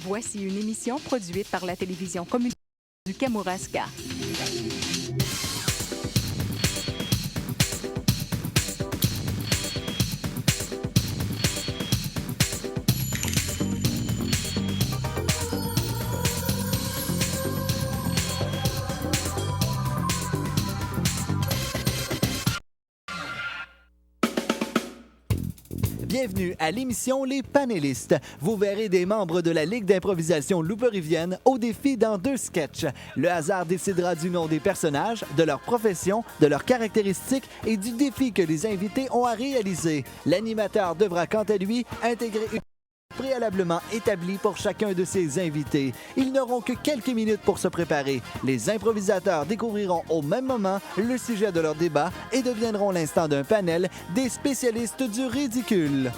Voici une émission produite par la télévision communautaire du Kamouraska. Bienvenue à l'émission Les Panélistes. Vous verrez des membres de la Ligue d'improvisation louperivienne au défi dans 2 sketchs. Le hasard décidera du nom des personnages, de leur profession, de leurs caractéristiques et du défi que les invités ont à réaliser. L'animateur devra quant à lui intégrer une préalablement établi pour chacun de ses invités. Ils n'auront que quelques minutes pour se préparer. Les improvisateurs découvriront au même moment le sujet de leur débat et deviendront l'instant d'un panel des spécialistes du ridicule.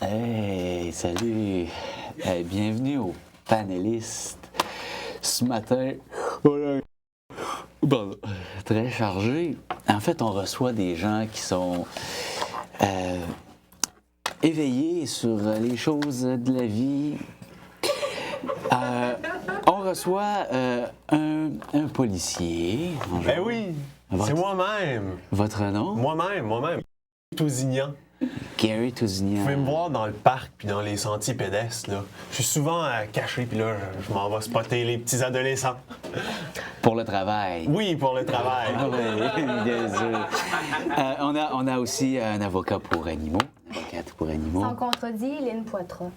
Hey, salut! Bienvenue aux panélistes. Ce matin, très chargé. En fait, on reçoit des gens qui sont éveillés sur les choses de la vie. On reçoit un policier. Bonjour. Ben oui, c'est moi-même. Votre nom? Moi-même. Tousignan. Gary Tousignan. Vous pouvez me voir dans le parc puis dans les sentiers pédestres, là. Je suis souvent caché puis là, je m'en vais spotter les petits adolescents. Pour le travail. Oui, pour le travail. Ah oui, bien sûr. On a aussi un avocat pour animaux. Avocate pour animaux. Sans contredit, Lynn Poitras.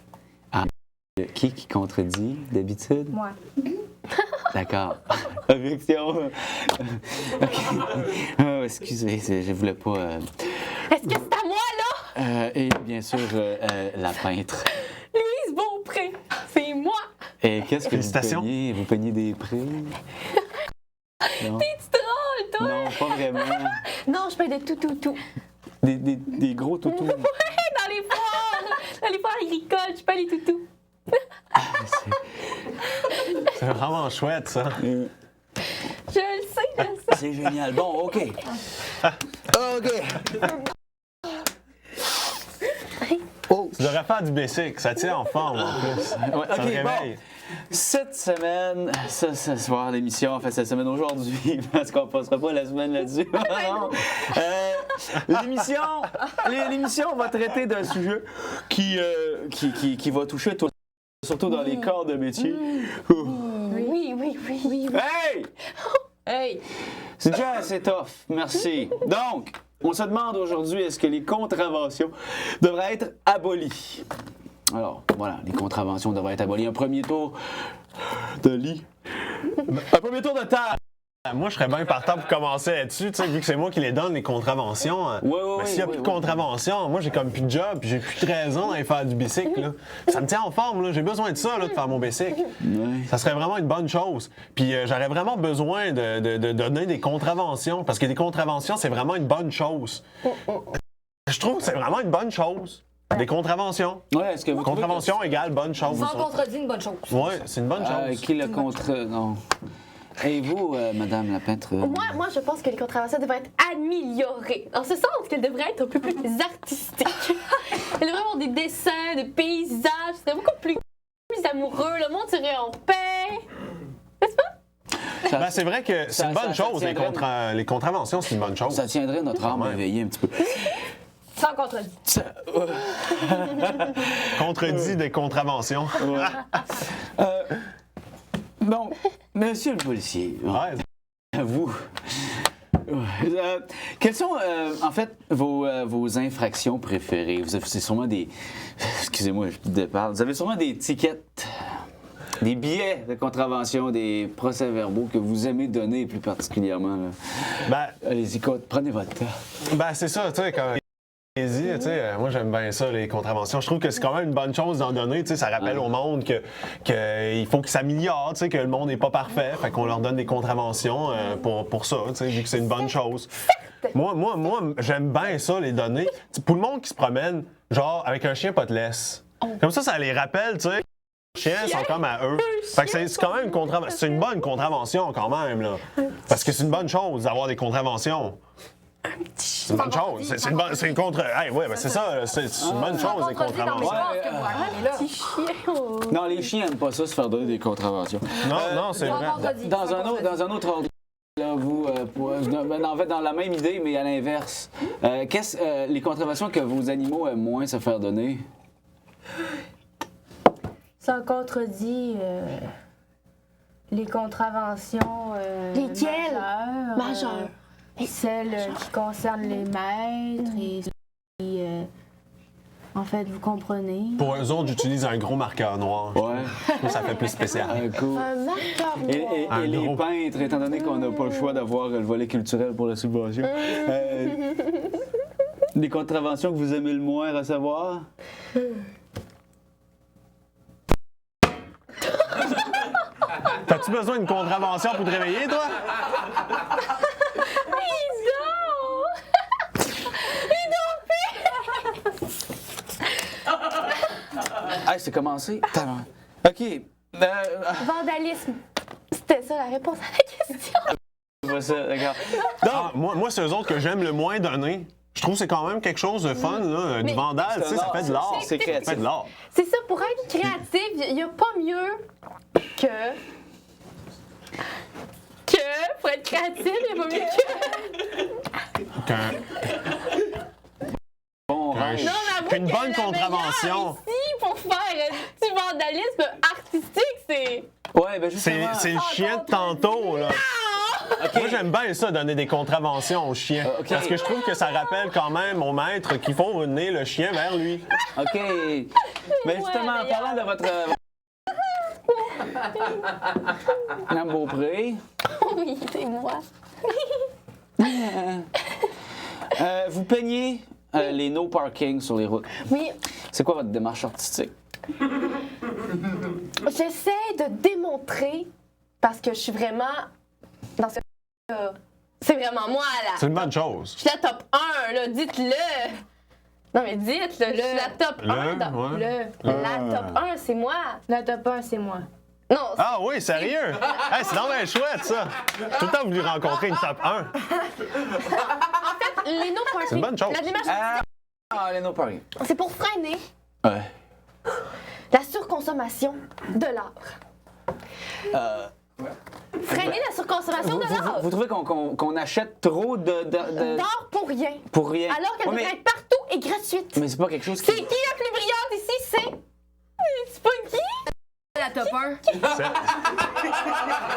Qui contredit d'habitude? Moi. D'accord. Objection. OK. Oh, excusez, je voulais pas... Est-ce que c'est à moi, là? Et bien sûr, la peintre. Louise Beaupré, c'est moi! Et qu'est-ce que vous Félicitations. peignez? Vous peignez des prix? Non. T'es-tu drôle, toi? Non, pas vraiment. Non, je peins de tout. Des gros toutous. Ouais, dans les foires agricoles, je peins les toutous. C'est vraiment chouette, ça. Je le sais. C'est génial. Bon, OK. OK. Tu devrais faire du basic, ça tient en forme en plus. Ouais, Ça me OK, réveille. bon. Cette semaine, ce soir, l'émission, en fait, cette semaine aujourd'hui, parce qu'on ne passera pas la semaine là-dessus. Non. L'émission va traiter d'un sujet qui va toucher surtout dans les corps de métier. Oui. Hey! Hey! C'est déjà assez tough, merci. Donc, on se demande aujourd'hui, est-ce que les contraventions devraient être abolies? Alors, voilà, les contraventions devraient être abolies. Un premier tour de lit. Un premier tour de table. Moi, je serais bien partant pour commencer là-dessus, tu sais, vu que c'est moi qui les donne, les contraventions. Mais s'il n'y a plus de contraventions, moi, j'ai comme plus de job, puis j'ai plus 13 ans à aller faire du bicycle, là. Ça me tient en forme, là. J'ai besoin de ça, là, de faire mon bicycle. Ouais. Ça serait vraiment une bonne chose. Puis j'aurais vraiment besoin de donner des contraventions, parce que des contraventions, c'est vraiment une bonne chose. Je trouve que c'est vraiment une bonne chose. Des contraventions. Ouais, est-ce que vous Contravention égale bonne chose. Sans contredit, une bonne chose. Oui, c'est une bonne trouvez chose. qui le contre... Non. Et vous, Madame la peintre? Moi, je pense que les contraventions devraient être améliorées. En ce sens qu'elles devraient être un peu plus artistiques. Elles devraient avoir des dessins, des paysages. Ce serait beaucoup plus amoureux. Le monde serait en paix. N'est-ce pas? Ben, c'est vrai que c'est une bonne chose, les contraventions, c'est une bonne chose. Ça tiendrait notre âme éveillée un petit peu. Sans contredit. Contredit des contraventions. Bon, monsieur le policier, Ouais. vous, quelles sont, en fait, vos infractions préférées? C'est sûrement des... Excusez-moi, je parle. Vous avez sûrement des tickets. des billets de contravention, des procès-verbaux que vous aimez donner plus particulièrement. Là. Ben, Allez-y, prenez votre temps. ben c'est ça, tu sais, quand. Moi j'aime bien ça, les contraventions. Je trouve que c'est quand même une bonne chose d'en donner. Ça rappelle au monde qu'il faut qu'ils s'améliorent, que le monde n'est pas parfait. Fait qu'on leur donne des contraventions pour ça, vu que c'est une bonne chose. Moi, j'aime bien ça, les donner. Pour le monde qui se promène, genre avec un chien pas de laisse. Comme ça les rappelle, tu sais. Les chiens sont comme à eux. Fait que c'est quand même c'est une bonne contravention quand même, là. Parce que c'est une bonne chose d'avoir des contraventions. C'est une bonne chose. C'est une contre. Hey, ouais, ben c'est ça. C'est une bonne chose, les contraventions. Non, les chiens n'aiment pas ça, se faire donner des contraventions. Non, c'est vrai. Dans un autre ordre, là, vous, en fait, dans la même idée, mais à l'inverse, les contraventions que vos animaux aiment moins se faire donner? Ça contredit les contraventions. Lesquelles? Majeures. Celles qui concernent les maîtres et qui, en fait, vous comprenez. Pour eux autres, j'utilise un gros marqueur noir. Ouais. Ça fait plus spécial. Cool. Un marqueur noir. Et les peintres, étant donné qu'on n'a pas le choix d'avoir le volet culturel pour la subvention, les contraventions que vous aimez le moins recevoir? T'as-tu besoin d'une contravention pour te réveiller, toi? Hey, c'est commencé. OK. Vandalisme. C'était ça la réponse à la question. C'est ça, d'accord. Moi, c'est eux autres que j'aime le moins donner. Je trouve que c'est quand même quelque chose de fun, là, du vandal, tu sais, ça fait de l'art. C'est créatif. Ça fait de l'art. C'est ça, pour être créatif, il n'y a pas mieux que. Pour être créatif, il n'y a pas mieux Bon, qu'une bonne contravention. Ici, pour faire du vandalisme artistique, c'est. Ouais, ben justement. C'est le chien de tantôt, là. Moi, j'aime bien ça, donner des contraventions aux chiens. Parce que je trouve que ça rappelle quand même au maître qu'il faut mener le chien vers lui. OK. Mais justement, en parlant de votre. Madame Beaupré. Oui, c'est moi. Vous peignez les no parking sur les routes. Oui. C'est quoi votre démarche artistique? J'essaie de démontrer, parce que je suis vraiment dans ce c'est vraiment moi, là. C'est une bonne chose. Je suis la top 1, là, dites-le. Non, mais dites-le, je suis la top 1. La top 1, c'est moi. La top 1, c'est moi. Non, Ah oui, sérieux? Hey, c'est vraiment chouette, ça. Tout le temps voulu rencontrer une top 1. les no parking. C'est une bonne chose. La démarche, Les no parking. c'est pour freiner Ouais. la surconsommation de l'art. Freiner la surconsommation de l'art. Vous trouvez qu'on achète trop D'art pour rien. pour rien? Alors qu'elle Ouais, devrait être partout et gratuite. mais c'est pas quelque chose C'est qui... qui la plus brillante ici? C'est pas qui? La top 1.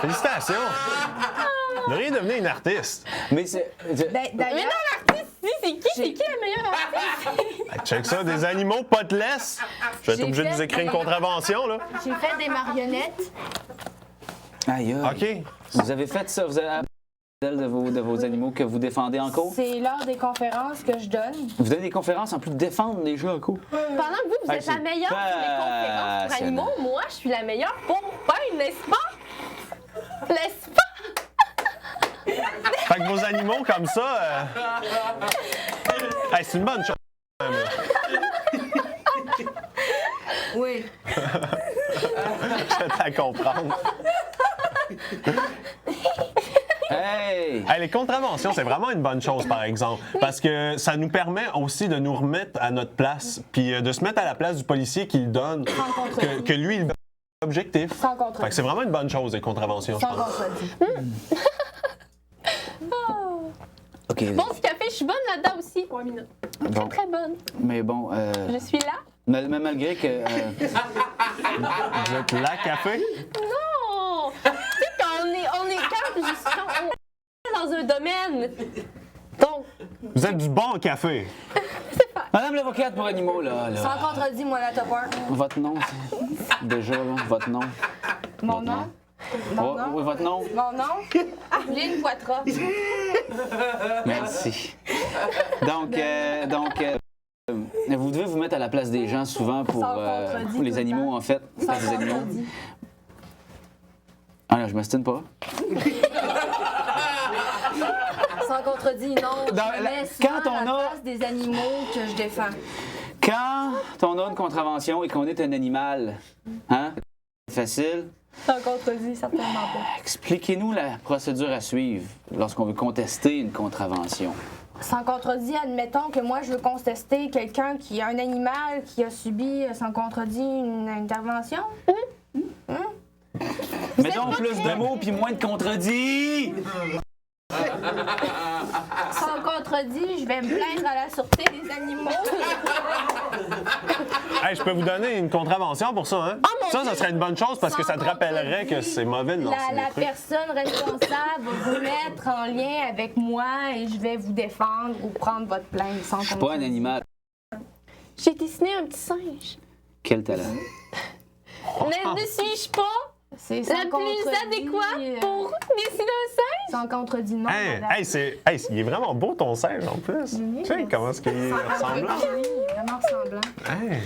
Félicitations. Vous devriez devenir une artiste. Mais c'est... Mais D'ailleurs, non, l'artiste ici, c'est qui? C'est qui la meilleure artiste? Check ça, des animaux pas de laisse. Je vais être J'ai obligé de fait vous écrire une des- contravention, là. j'ai fait des marionnettes. Aïe, aïe. OK. Vous avez fait ça, vous avez de vos animaux que vous défendez en cours? C'est lors des conférences que je donne. Vous donnez des conférences en plus de défendre les jeux en cours? Pendant que vous Ah, êtes la c'est meilleure sur les conférences pour passionnant. animaux, moi, je suis la meilleure pour peindre, n'est-ce pas? N'est-ce pas? Fait que vos animaux comme ça... Hey, c'est une bonne chose. Oui. Je vais t'en comprendre. Hey! Hey, les contraventions, c'est vraiment une bonne chose, par exemple, parce que ça nous permet aussi de nous remettre à notre place, puis de se mettre à la place du policier qui le donne, que lui, il est objectif. Sans contredit. Fait que c'est vraiment une bonne chose, les contraventions, je Sans pense. contredit. OK. Bon, ce café, je suis bonne là-dedans aussi. 3 minutes. Bon. Très bonne. Mais bon, Je suis là. mais malgré que... Vous êtes là, café? Non! Tu sais, quand on est dans un domaine. Donc, Vous êtes du bon café. Madame l'avocate pour animaux, là. Sans contredit, moi, la top 1. Votre nom, c'est... Déjà, là, votre nom. Mon Votre nom? Mon nom? Oui, votre nom? Mon nom? Lynn Poitras. Merci. Donc, vous devez vous mettre à la place des gens souvent pour Sans contredit les tout le animaux, temps. en fait. Sans Place des animaux. contredit. Ah non, je m'astine pas. Sans contredit, non. Dans Je me la- mets souvent quand à on la a- place des animaux que je défends. Quand on a une contravention et qu'on est un animal, hein? Facile. Sans contredit, certainement pas. Expliquez-nous la procédure à suivre lorsqu'on veut contester une contravention. Sans contredit, admettons que moi, je veux contester quelqu'un qui a un animal qui a subi, sans contredit, une intervention. Mettons plus de mots puis moins de contredits. Sans contredit, je vais me plaindre à la sûreté des animaux. Hey, je peux vous donner une contravention pour ça, hein? Ça serait une bonne chose parce que ça te rappellerait que c'est mauvais de lancer La des trucs. personne responsable va vous mettre en lien avec moi et je vais vous défendre ou prendre votre plainte sans Je suis pas un animal. J'ai dessiné un petit singe. Quel talent. Ne suis-je pas C'est la plus adéquate pour dessiner un singe? Sans contredit, non. Hey, madame. il est vraiment beau ton singe en plus. Tu sais comment est-ce qu'il est ressemblant? Oui, vraiment ressemblant. Hey,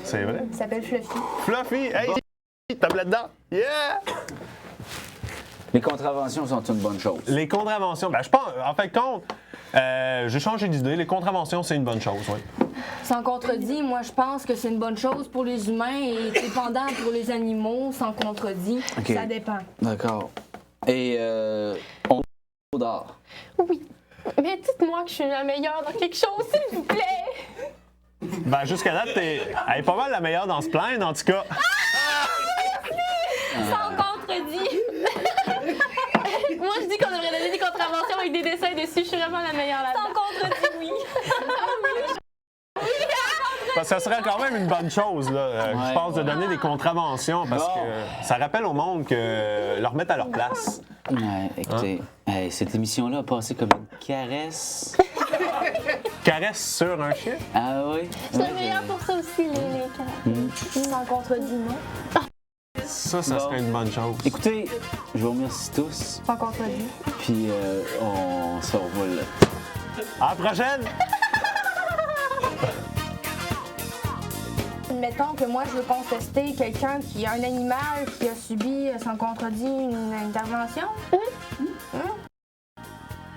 c'est vrai. Il s'appelle Fluffy. Fluffy, hey, tape là-dedans. Yeah! Les contraventions sont une bonne chose. Les contraventions, ben je pense, en fait, compte, j'ai changé d'idée. Les contraventions, c'est une bonne chose, oui. Sans contredit, moi je pense que c'est une bonne chose pour les humains et cependant pour les animaux, sans contredit, Ok. ça dépend. D'accord. Et on d'art. Oui. Mais dites-moi que je suis la meilleure dans quelque chose, s'il vous plaît. Ben jusqu'à date, elle est pas mal la meilleure dans ce plaindre, en tout cas. Sans contredit. Moi, je dis qu'on devrait donner des contraventions avec des dessins dessus. Je suis vraiment la meilleure là-dedans. Sans contredit, oui. Parce que ça serait quand même une bonne chose, là, je pense, de donner des contraventions parce Bon. que ça rappelle au monde que leur mettre à leur place. Ouais, écoutez, hey, cette émission-là a passé comme une caresse. Caresse sur un chien. Ah oui? Je suis la meilleure pour ça aussi, les caractères. Sans contredit, non. Ça Bon. serait une bonne chose. Écoutez, je vous remercie tous. Sans contredit. Puis on se revoit là. À la prochaine! Mettons que moi, je veux contester quelqu'un qui a un animal qui a subi, sans contredit, une intervention.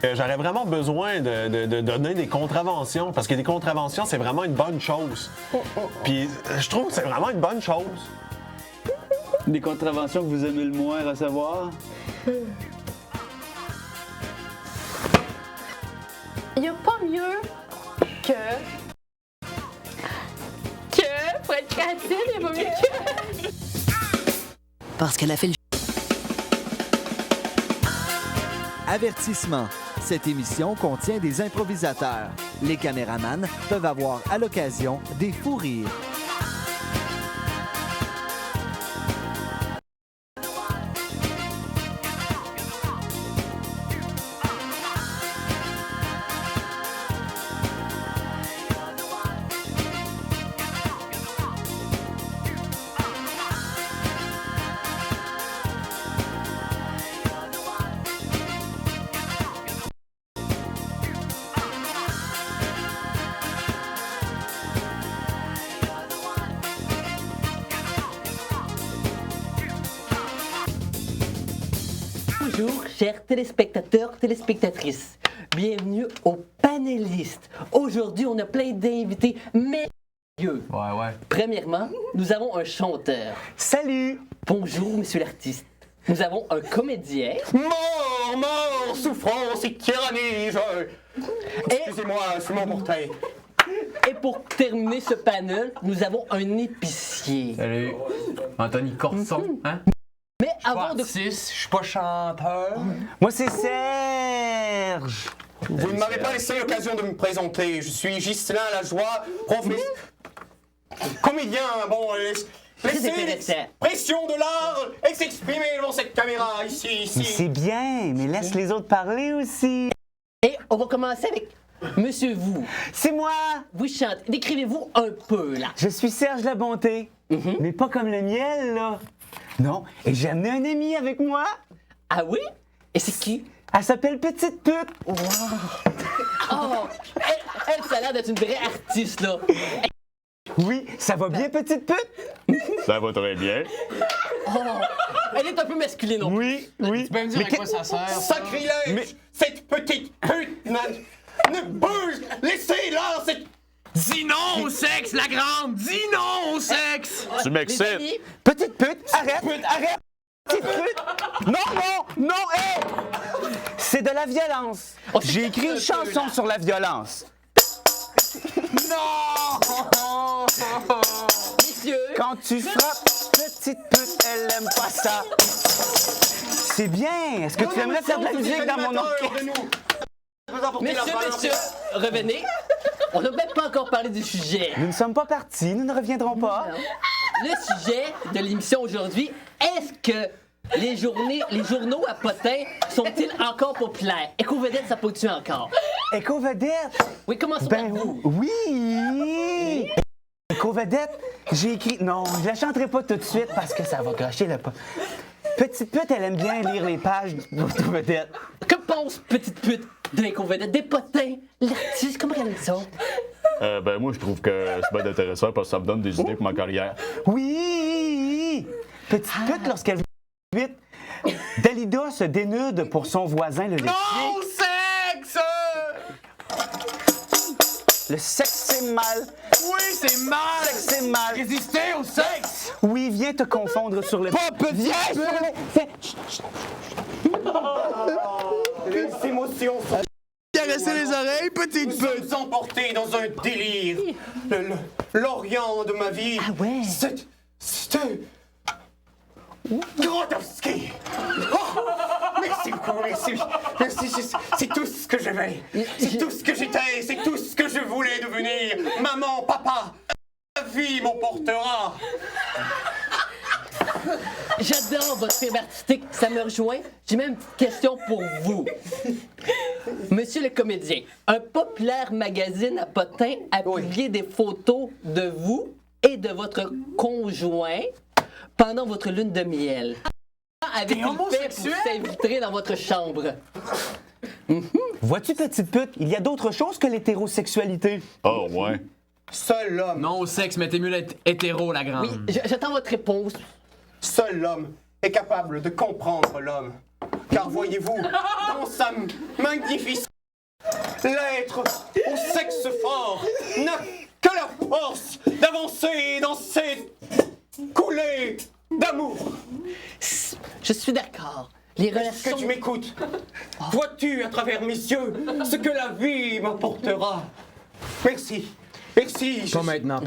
J'aurais vraiment besoin de donner des contraventions parce que des contraventions, c'est vraiment une bonne chose. Puis je trouve que c'est vraiment une bonne chose. Des contraventions que vous aimez le moins recevoir? Il n'y a pas mieux que. Pour être créative, il n'y a pas mieux que. Parce qu'elle a fait le Avertissement. Cette émission contient des improvisateurs. Les caméramans peuvent avoir à l'occasion des fous rires. Bonjour, chers téléspectateurs, téléspectatrices. Bienvenue aux panélistes. Aujourd'hui, on a plein d'invités merveilleux. Ouais. Premièrement, nous avons un chanteur. Salut! Bonjour, monsieur l'artiste. Nous avons un comédien. Mort, souffrance et tyrannie, Excusez-moi, c'est mon portail. Et pour terminer ce panel, nous avons un épicier. Salut. Anthony Corson, hein? Mais Je suis pas avant de... artiste, je suis pas chanteur. Moi, c'est Serge. Vous ne m'avez pas laissé l'occasion de me présenter. Je suis Ghislain Lajoie, comédien. Bon, laissez intéressant. l'expression de l'art et s'exprimer devant cette caméra, ici. Mais c'est bien, mais laisse les autres parler aussi. Et on va commencer avec monsieur vous. C'est moi. Vous chantez. Décrivez-vous un peu, là. Je suis Serge La Bonté. Mais pas comme le miel, là. Non, et j'ai amené un ami avec moi. Ah oui? Et c'est qui? Elle s'appelle Petite Pute. Oh! Elle, ça a l'air d'être une vraie artiste, là. Oui, ça va bien, Petite Pute? Ça va très bien. Oh! Elle est un peu masculine, non? Oui, oui. Tu peux me dire à quoi ça sert? Sacrilège! Cette petite pute, man! Ne bouge! Laissez-la, cette... Dis non au sexe, la grande! Dis non au sexe! Tu Les m'excites. amis, Petite Pute, arrête, arrête! Petite Pute! Non, hé! C'est de la violence. J'ai écrit une chanson sur la violence. Non! messieurs, Quand tu frappes, Petite Pute, elle aime pas ça. C'est bien. Est-ce que tu aimerais faire de la musique dans mon orchestre? messieurs, revenez. On n'a même pas encore parlé du sujet. Nous ne sommes pas partis, nous ne reviendrons pas. Le sujet de l'émission aujourd'hui, est-ce que les journaux à potins sont-ils encore populaires? Éco-vedette, ça pollue encore? Éco-vedette? Oui, commençons Ben par vous. oui! Éco-vedette, j'ai écrit... Non, je la chanterai pas tout de suite parce que ça va gâcher le pas. Petite Pute, elle aime bien lire les pages d'Éco-vedette. Que pense petite pute de l'éco-vedette, des potins, l'artiste, comment elle aime ça? Ben moi, je trouve que c'est bien intéressant parce que ça me donne des idées pour ma carrière. Oui! Petite Pute, lorsqu'elle vite, Dalida se dénude pour son voisin, le laitier. Non, sexe! Le sexe, c'est mal. Oui, c'est mal! Le sexe, c'est mal. Résister au sexe! Oui, viens te confondre sur le... Viens sur le... Viens. Les émotions sont... Caresser les oreilles, petite Nous pute! sommes emportés dans un délire. L'Orient de ma vie. Ah ouais? C'était... Grotowski! Oh, merci beaucoup, merci. C'est tout ce que j'avais. C'est tout ce que j'étais. C'est tout ce que je voulais devenir. Maman, papa, la vie m'emportera. J'adore votre film artistique, ça me rejoint. J'ai même une petite question pour vous. Monsieur le comédien, un populaire magazine à potins a publié des photos de vous et de votre conjoint pendant votre lune de miel. Avez-il fait pour s'inviter dans votre chambre? Vois-tu, Petite Pute, il y a d'autres choses que l'hétérosexualité. Oh, ouais. Seul l'homme, Non au sexe, mais t'es mieux d'être hétéro, la grande. Oui, j'attends votre réponse. seul l'homme est capable de comprendre l'homme. Car voyez-vous, dans sa magnificence, l'être au sexe fort n'a que la force d'avancer dans cette coulée d'amour. Je suis d'accord. Les Est-ce relations... que tu m'écoutes? Vois-tu à travers mes yeux ce que la vie m'apportera? Merci. Merci. Pas maintenant.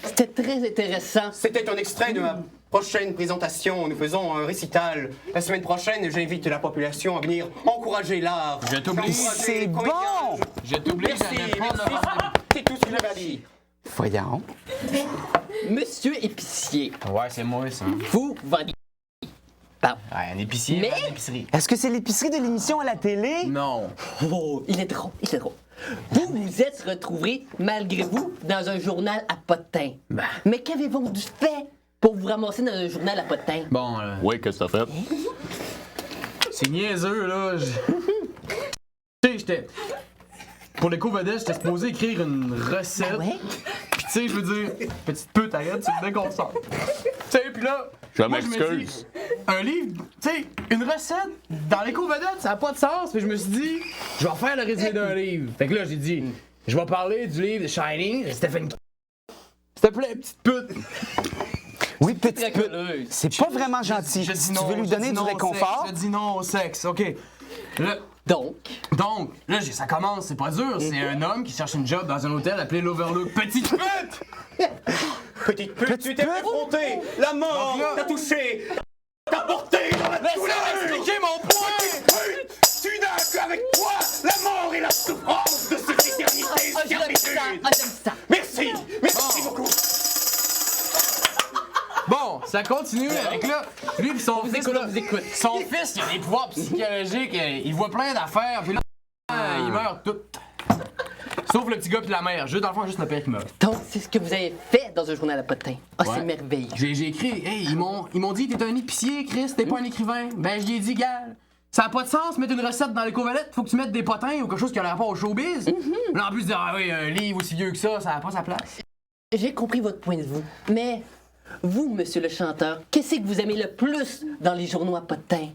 C'était très intéressant. C'était un extrait de ma prochaine présentation. Nous faisons un récital. La semaine prochaine, j'invite la population à venir encourager l'art. Je t'oublie. Encourager C'est les comédiens. bon! Je t'oublie, Merci, j'avais pas de merci. C'est tout ce que j'avais à dire. Voyons. Monsieur épicier, Ouais, c'est moi, ça. vous vendez... Pardon. Ouais, un épicier, Mais- pas une épicerie. Est-ce que c'est l'épicerie de l'émission à la télé? Non. Oh, il est drôle, il est drôle. Vous vous êtes retrouvé, malgré vous, dans un journal à potins. Mais qu'avez-vous fait pour vous ramasser dans un journal à potins? Bon, Oui, qu'est-ce que t'as fait? c'est niaiseux, là. Tu sais, j'étais... Pour l'éco-vedette, j'étais supposé écrire une recette. Ah ouais? Pis tu sais, je veux dire, petite pute, arrête, tu me déconcentres. Tu sais, pis là... Je moi, me m'excuse. dis, un livre, tu sais, une recette, dans l'éco-vedette, ça n'a pas de sens. Puis je me suis dit, je vais refaire le résumé d'un livre. Fait que là, j'ai dit, je vais parler du livre de Shining, de Stephen King. S'il te plaît, petite pute. Oui, Petite Pute. Racoleuse. C'est pas vraiment gentil. Je dis Si non, tu veux lui je donner dis du non au réconfort... sexe, je dis non au sexe, OK. Là, Donc, là, ça commence, c'est pas dur. C'est un homme qui cherche une job dans un hôtel appelé l'Overlook. Petite pute! Petite pute, tu t'es pute. confronté. La mort Donc là- t'a touché. T'a porté dans la douleur. Expliquez mon point! Petite pute, tu n'as qu'avec toi la mort et la souffrance de cette éternité ah, j'aime servitude. ça, ah, j'aime ça. Merci, merci beaucoup. Bon, ça continue avec là. Lui pis son fils, là, vous écoute. son fils, il a des pouvoirs psychologiques, il voit plein d'affaires, puis là, il meurt tout. Sauf le petit gars pis la mère. Juste dans le fond, juste le père qui meurt. Donc, c'est ce que vous avez fait dans un journal à potin. Ah, Ouais. c'est merveilleux. J'ai écrit, hey, ils m'ont dit, t'es un épicier, Chris, t'es pas un écrivain. Ben, je lui ai dit, gars, ça a pas de sens, mettre une recette dans les l'éco-valette, faut que tu mettes des potins ou quelque chose qui a rapport au showbiz. Là, en plus de dire, ah oui, un livre aussi vieux que ça a pas sa place. J'ai compris votre point de vue. Mais vous, monsieur le chanteur, qu'est-ce que vous aimez le plus dans les journaux à potin?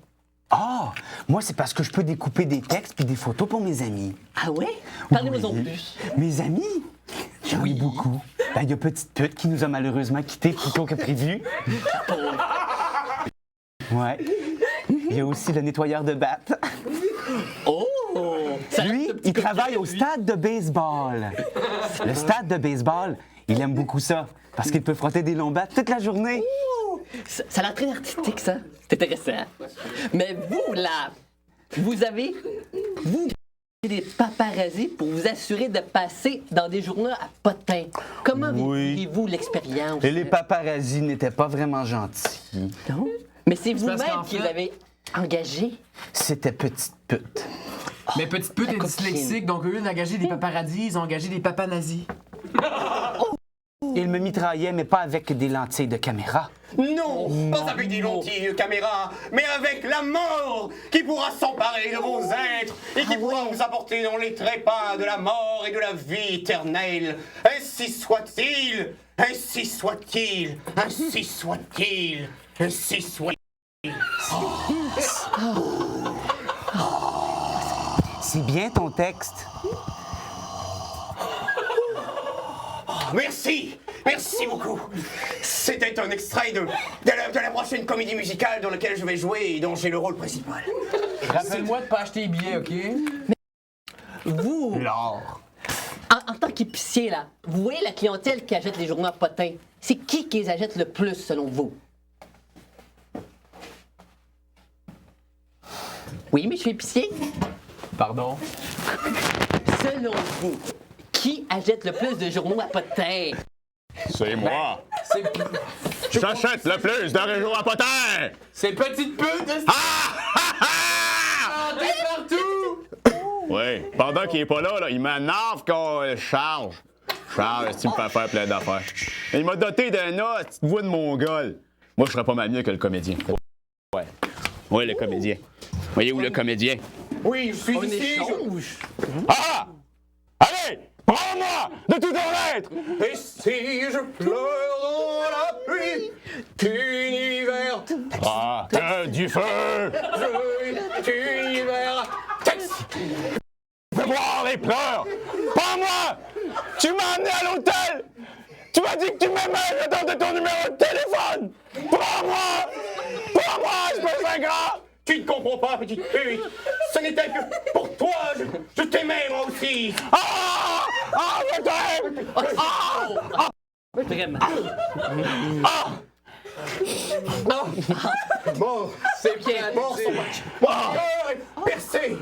Ah, moi, c'est parce que je peux découper des textes puis des photos pour mes amis. Ah ouais? Parlez-moi en Oui. plus. Mes amis? J'en ai beaucoup. Ben, il y a Petite Pute qui nous a malheureusement quittés plus tôt que prévu. Ouais. Il y a aussi le nettoyeur de batte. Oh! Ça Lui, reste un petit il coquin, travaille au lui. stade de baseball. Le stade de baseball, il aime beaucoup ça parce qu'il peut frotter des longs battes toute la journée. Ça a l'air très artistique, ça. C'est intéressant. Mais vous, là, vous avez des paparazzis pour vous assurer de passer dans des journaux à potin. Comment Oui. vivez-vous l'expérience? Et les paparazzis n'étaient pas vraiment gentils. Non? Mais c'est parce vous-même qu'en qui fait- les avez engagés. C'était Petite Pute. Mais Petite Pute la est coquine. dyslexique, donc au lieu d'engager des paparazzis, ils ont engagé des papas nazis. Il me mitraillait, mais pas avec des lentilles de caméra. Non, pas avec des lentilles de caméra, mais avec la mort qui pourra s'emparer de vos êtres et qui pourra vous apporter dans les trépas de la mort et de la vie éternelle. Ainsi soit-il, ainsi soit-il, ainsi soit-il, ainsi soit-il. C'est bien ton texte. Merci, merci beaucoup. C'était un extrait de la prochaine comédie musicale dans laquelle je vais jouer et dont j'ai le rôle principal. Rappelle-moi de pas acheter les billets, OK? Vous, L'or. en tant qu'épicier, là, vous voyez la clientèle qui achète les journaux à potin. C'est qui les achète le plus, selon vous? Oui, monsieur épicier? Pardon? Selon vous, qui achète le plus de journaux à potin? C'est moi. C'est J'achète le plus de régions à potin! Petite Pute! Chantez partout! Oui, pendant qu'il est pas là, il m'énerve qu'on charge. Charles, tu me fais faire plein d'affaires. Il m'a doté d'un petite voix de mongol. Moi, je serais pas mal mieux que le comédien. Ouais. Oui, le comédien. Voyez où le comédien? Oui, je suis On ici. échange? Ah! Allez! Prends-moi de tout ton être! Et si je pleure dans la pluie d'univers, Ah, que du feu! d'univers, Fais voir les pleurs! Prends-moi! Tu m'as amené à l'hôtel! Tu m'as dit que tu m'aimais, je donne ton numéro de téléphone! Prends-moi! Prends-moi, espèce d'ingrat! Tu ne comprends pas, petite pute. Ce n'était que pour toi. Je t'aimais, moi aussi. Ah! Ah, je t'aime! Ah! Vraiment. Bon, c'est bien. Bon, mon cœur est percé.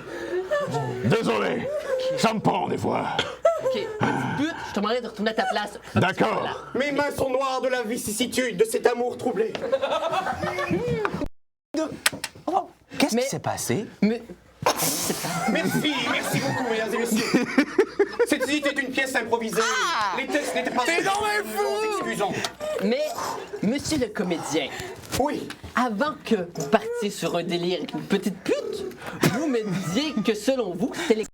Désolé, ça me prend des fois. OK, petite pute, je te demanderais de retourner à ta place. D'accord. Mes mains sont noires de la vicissitude de cet amour troublé. Qu'est-ce Mais- qui s'est passé? Mais... Merci, merci beaucoup, mesdames et messieurs. Ceci était une pièce improvisée. Les textes n'étaient pas... T'es donc un fou! Nous nous excusons. Mais, monsieur le comédien, Oui, avant que vous partiez sur un délire avec une petite pute, vous me disiez que selon vous, c'était les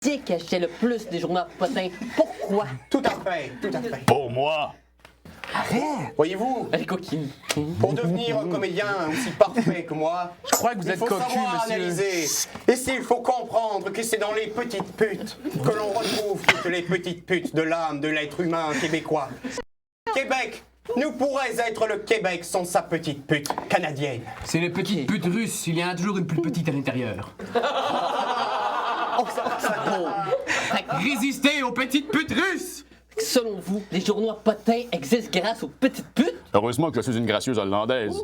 comédiens qui achetaient le plus des journaux à potin. Pourquoi? tout à fait, tout à fait. Pour moi. Voyez-vous, Les coquines. pour devenir un comédien aussi parfait que moi, Je crois que vous il êtes faut cocu, savoir monsieur. analyser. Et s'il faut comprendre que c'est dans les petites putes que l'on retrouve toutes les petites putes de l'âme de l'être humain québécois. Québec nous pourrait être le Québec sans sa petite pute canadienne. C'est les petites putes russes. Il y en a toujours une plus petite à l'intérieur. Oh, c'est beau. Fait que, Résistez aux petites putes russes! selon vous, les journaux à potin existent grâce aux petites putes? Heureusement que je suis une gracieuse hollandaise.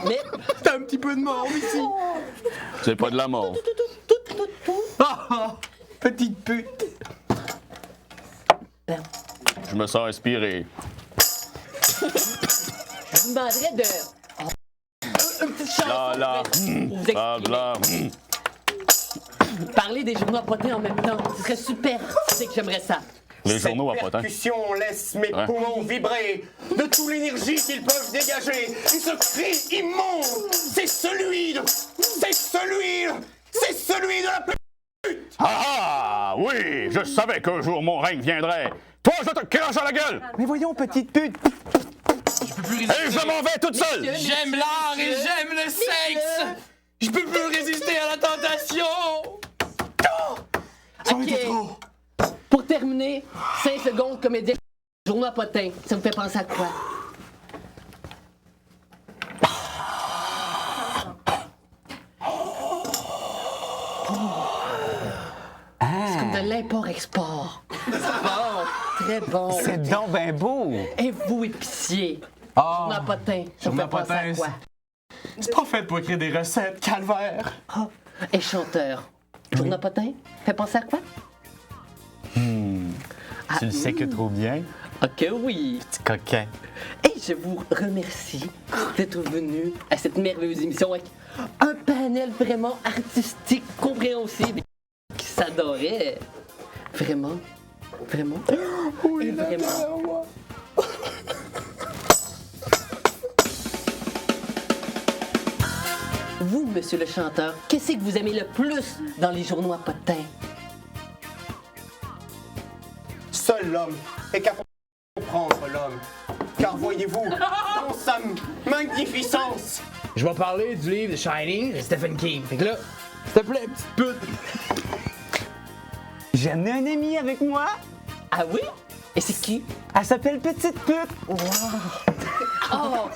Mais, T'as un petit peu de mort ici. C'est pas de la mort. Ah, petite pute. ben, Je me sens inspiré. je vous demanderais de... une petite chanson Là, là, pour vous exprimer. là. Parler des journaux à potins en même temps, ce serait super. C'est que j'aimerais ça. Les journaux à Cette potins. percussion laisse mes Ouais. poumons vibrer de toute l'énergie qu'ils peuvent dégager. Et ce cri immonde, c'est celui de la pute. Ah, oui, je savais qu'un jour mon règne viendrait. Toi, je te crache à la gueule. Mais voyons, petite pute. Et je m'en vais toute seule. J'aime l'art et j'aime le sexe! Je peux plus résister à la tentation! Ok. Pour terminer, 5 secondes comédien journaux à potins. Ça vous fait penser à quoi? C'est comme de l'import-export. Bon, très bon. C'est donc ben beau. Et vous, épicier? Ah, Journaux à potins. Ça vous journaux fait à penser à potins, quoi? c'est pas fait pour écrire des recettes, calvaire! Ah, et chanteur. Journaux à potins? Fait penser à quoi? Tu le sais que trop bien. Ok, oui. Petit coquin. Et je vous remercie d'être venu à cette merveilleuse émission avec un panel vraiment artistique, compréhensible, qui s'adorait. Vraiment, vraiment. Et vraiment. Vous, monsieur le chanteur, qu'est-ce que vous aimez le plus dans les journaux à potins? Seul l'homme est capable de comprendre l'homme. Car voyez-vous, dans sa magnificence, Je vais parler du livre de Shining de Stephen King. Fait que là, s'il te plaît, petite pute! J'ai amené un ami avec moi. Ah oui? Et c'est qui? Elle s'appelle Petite Pute. Oh,